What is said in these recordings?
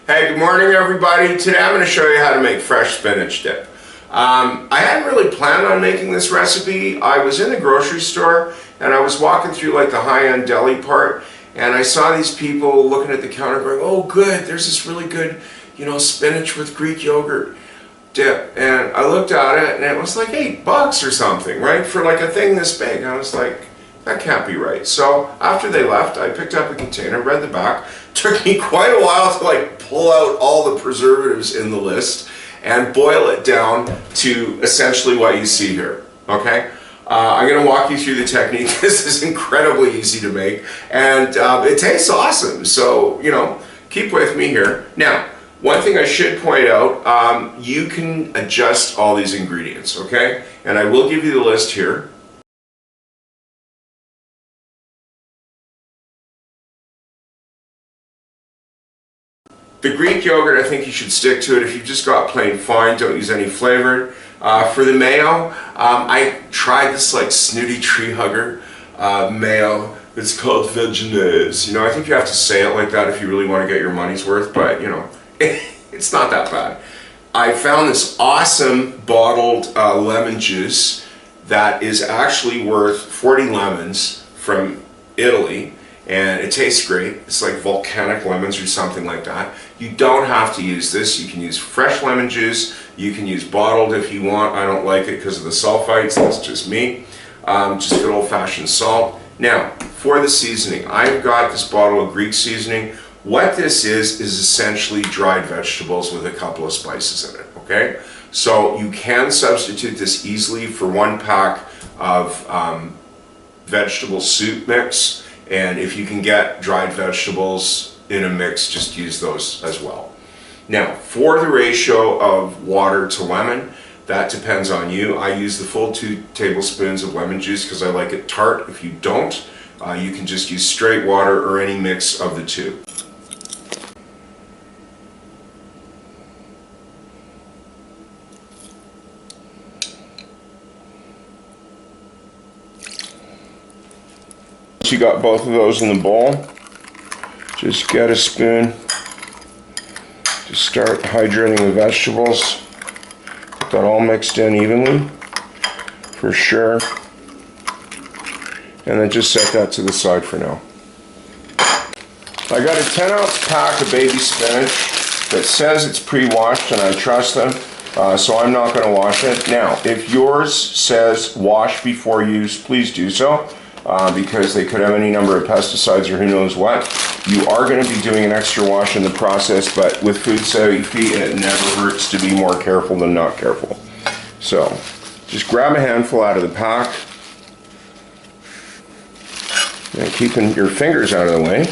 Hey, good morning everybody. Today I'm going to show you how to make fresh spinach dip. I hadn't really planned on making this recipe. I was in the grocery store and I was walking through like the high-end deli part, and I saw these people looking at the counter going, oh good, there's this really good, spinach with Greek yogurt dip. And I looked at it and it was like $8 or something, right? For like a thing this big. I was like, that can't be right. So after they left, I picked up a container, read the back. Took me quite a while to like pull out all the preservatives in the list and boil it down to essentially what you see here, okay? I'm gonna walk you through the technique. This is incredibly easy to make, and it tastes awesome. So, keep with me here. Now, one thing I should point out, you can adjust all these ingredients, okay? And I will give you the list here. The Greek yogurt, I think you should stick to it. If you've just got plain fine, don't use any flavored. For the mayo, I tried this like snooty tree hugger mayo. It's called Vegenaise. I think you have to say it like that if you really want to get your money's worth, but it's not that bad. I found this awesome bottled lemon juice that is actually worth 40 lemons from Italy. And it tastes great. It's like volcanic lemons or something like that. You don't have to use this. You can use fresh lemon juice. You can use bottled if you want. I don't like it because of the sulfites. That's just me. Just good old-fashioned salt. Now, for the seasoning, I've got this bottle of Greek seasoning. What this is essentially dried vegetables with a couple of spices in it, okay? So you can substitute this easily for 1 pack of vegetable soup mix. And if you can get dried vegetables in a mix, just use those as well. Now, for the ratio of water to lemon, that depends on you. I use the full 2 tablespoons of lemon juice because I like it tart. If you don't, you can just use straight water or any mix of the two. You got both of those in the bowl, just get a spoon to start hydrating the vegetables. Get that all mixed in evenly for sure, and then just set that to the side for now. I got a 10-ounce pack of baby spinach that says it's pre-washed, and I trust them, so I'm not going to wash it. Now, if yours says wash before use, please do so. Because they could have any number of pesticides or who knows what. You are going to be doing an extra wash in the process, but with food safety, it never hurts to be more careful than not careful. So, just grab a handful out of the pack, and keeping your fingers out of the way,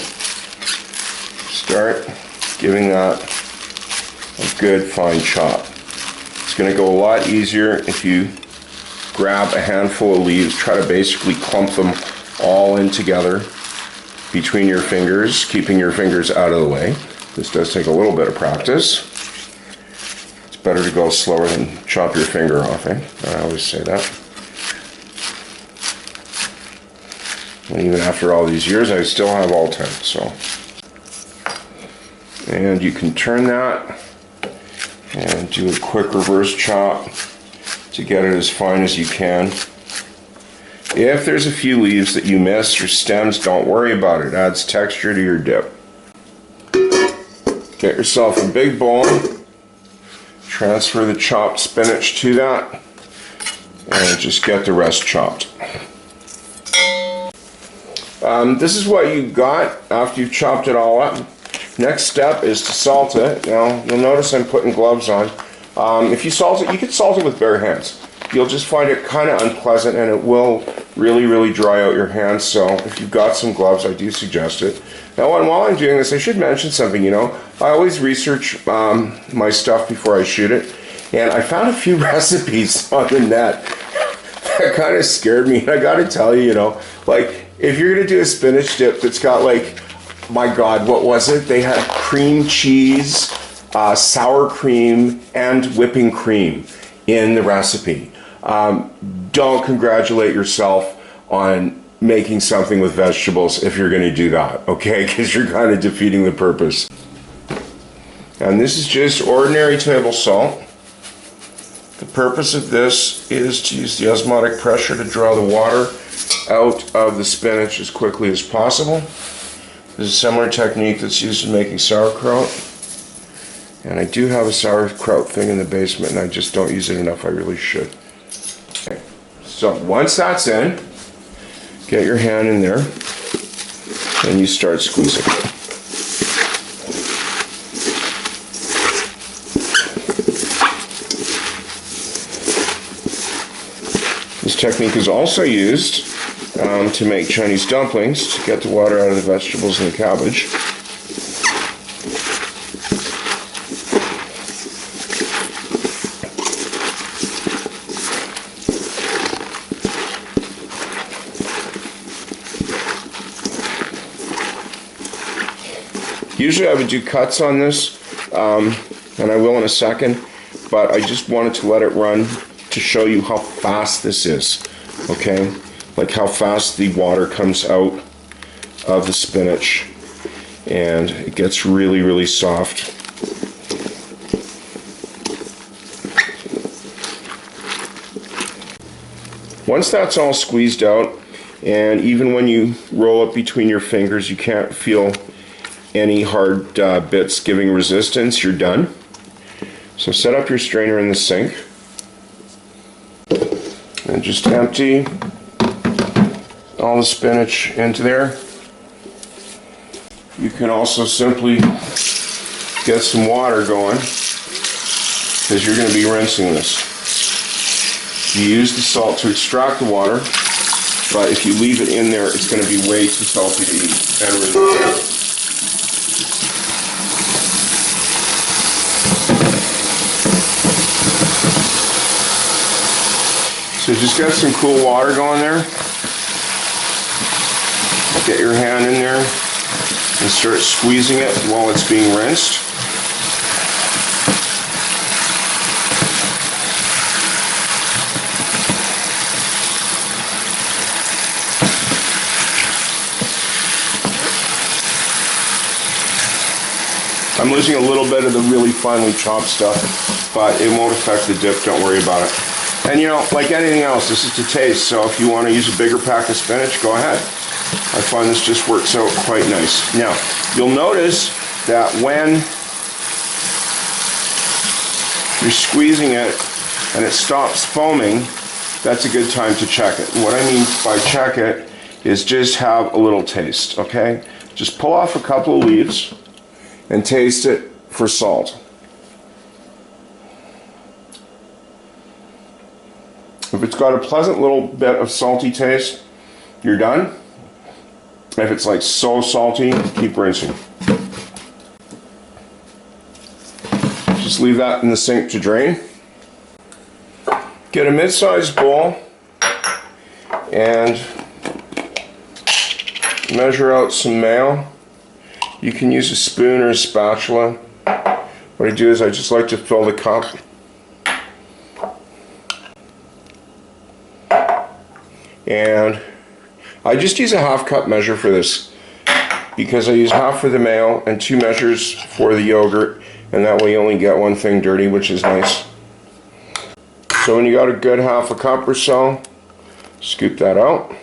start giving that a good fine chop. It's going to go a lot easier if you grab a handful of leaves, try to basically clump them all in together between your fingers, keeping your fingers out of the way. This does take a little bit of practice. It's better to go slower than chop your finger off, eh? I always say that. And even after all these years, I still have all 10, so. And you can turn that and do a quick reverse chop to get it as fine as you can. If there's a few leaves that you miss or stems, don't worry about it. It adds texture to your dip. Get yourself a big bowl, transfer the chopped spinach to that, and just get the rest chopped. This is what you got after you've chopped it all up. Next step is to salt it. Now, you'll notice I'm putting gloves on. If you salt it, you can salt it with bare hands. You'll just find it kind of unpleasant, and it will really dry out your hands. So if you've got some gloves, I do suggest it. Now, while I'm doing this, I should mention something. I always research my stuff before I shoot it, and I found a few recipes on the net that kind of scared me. And I got to tell you, like if you're gonna do a spinach dip that's got like, my God, what was it? They had cream cheese, sour cream, and whipping cream in the recipe. Don't congratulate yourself on making something with vegetables if you're going to do that, okay? Because you're kind of defeating the purpose. And this is just ordinary table salt. The purpose of this is to use the osmotic pressure to draw the water out of the spinach as quickly as possible. This is a similar technique that's used in making sauerkraut. And I do have a sauerkraut thing in the basement, and I just don't use it enough. I really should. Okay. So once that's in, get your hand in there and you start squeezing. This technique is also used to make Chinese dumplings, to get the water out of the vegetables and the cabbage. Usually I would do cuts on this, and I will in a second, but I just wanted to let it run to show you how fast this is, okay? Like how fast the water comes out of the spinach, and it gets really, really soft. Once that's all squeezed out, and even when you roll it between your fingers, you can't feel any hard bits giving resistance, you're done. So set up your strainer in the sink and just empty all the spinach into there. You can also simply get some water going, because you're going to be rinsing this. You use the salt to extract the water, but if you leave it in there, it's going to be way too salty to eat and really. So just get some cool water going there. Get your hand in there and start squeezing it while it's being rinsed. I'm losing a little bit of the really finely chopped stuff, but it won't affect the dip, don't worry about it. And you know, like anything else, this is to taste, so if you want to use a bigger pack of spinach, go ahead. I find this just works out quite nice. Now, you'll notice that when you're squeezing it and it stops foaming, that's a good time to check it. And what I mean by check it is just have a little taste, okay? Just pull off a couple of leaves and taste it for salt. If it's got a pleasant little bit of salty taste, you're done. If it's like so salty, keep rinsing. Just leave that in the sink to drain. Get a mid-sized bowl and measure out some mayo. You can use a spoon or a spatula. What I do is I just like to fill the cup. And I just use a half cup measure for this, because I use half for the mayo and 2 measures for the yogurt, and that way you only get one thing dirty, which is nice. So when you got a good half a cup or so, scoop that out.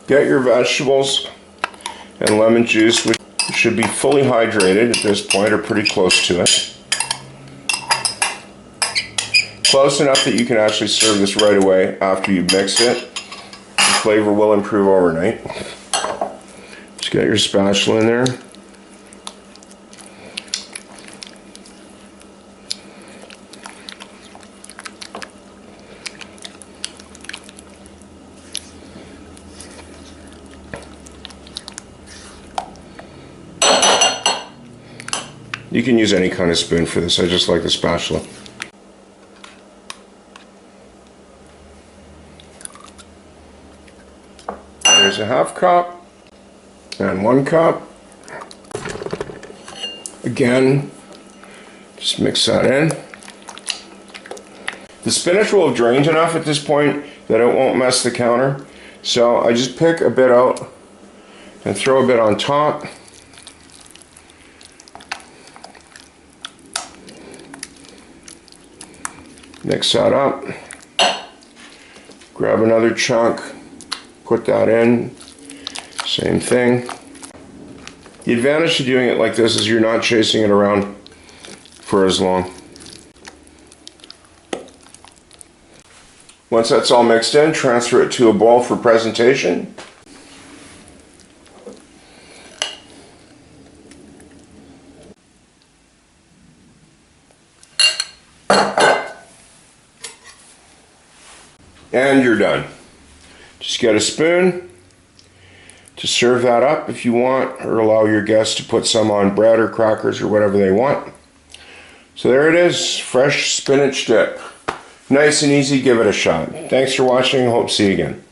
Get your vegetables and lemon juice, which should be fully hydrated at this point, or pretty close to it. Close enough that you can actually serve this right away after you've mixed it. The flavor will improve overnight. Just get your spatula in there. You can use any kind of spoon for this, I just like the spatula. There's a half cup and 1 cup. Again, just mix that in. The spinach will have drained enough at this point that it won't mess the counter. So I just pick a bit out And throw a bit on top. Mix that up. Grab another chunk, put that in. Same thing. The advantage to doing it like this is you're not chasing it around for as long. Once that's all mixed in, transfer it to a bowl for presentation. And you're done. Just get a spoon to serve that up if you want, or allow your guests to put some on bread or crackers or whatever they want. So there it is, fresh spinach dip. Nice and easy, give it a shot. Thanks for watching, hope to see you again.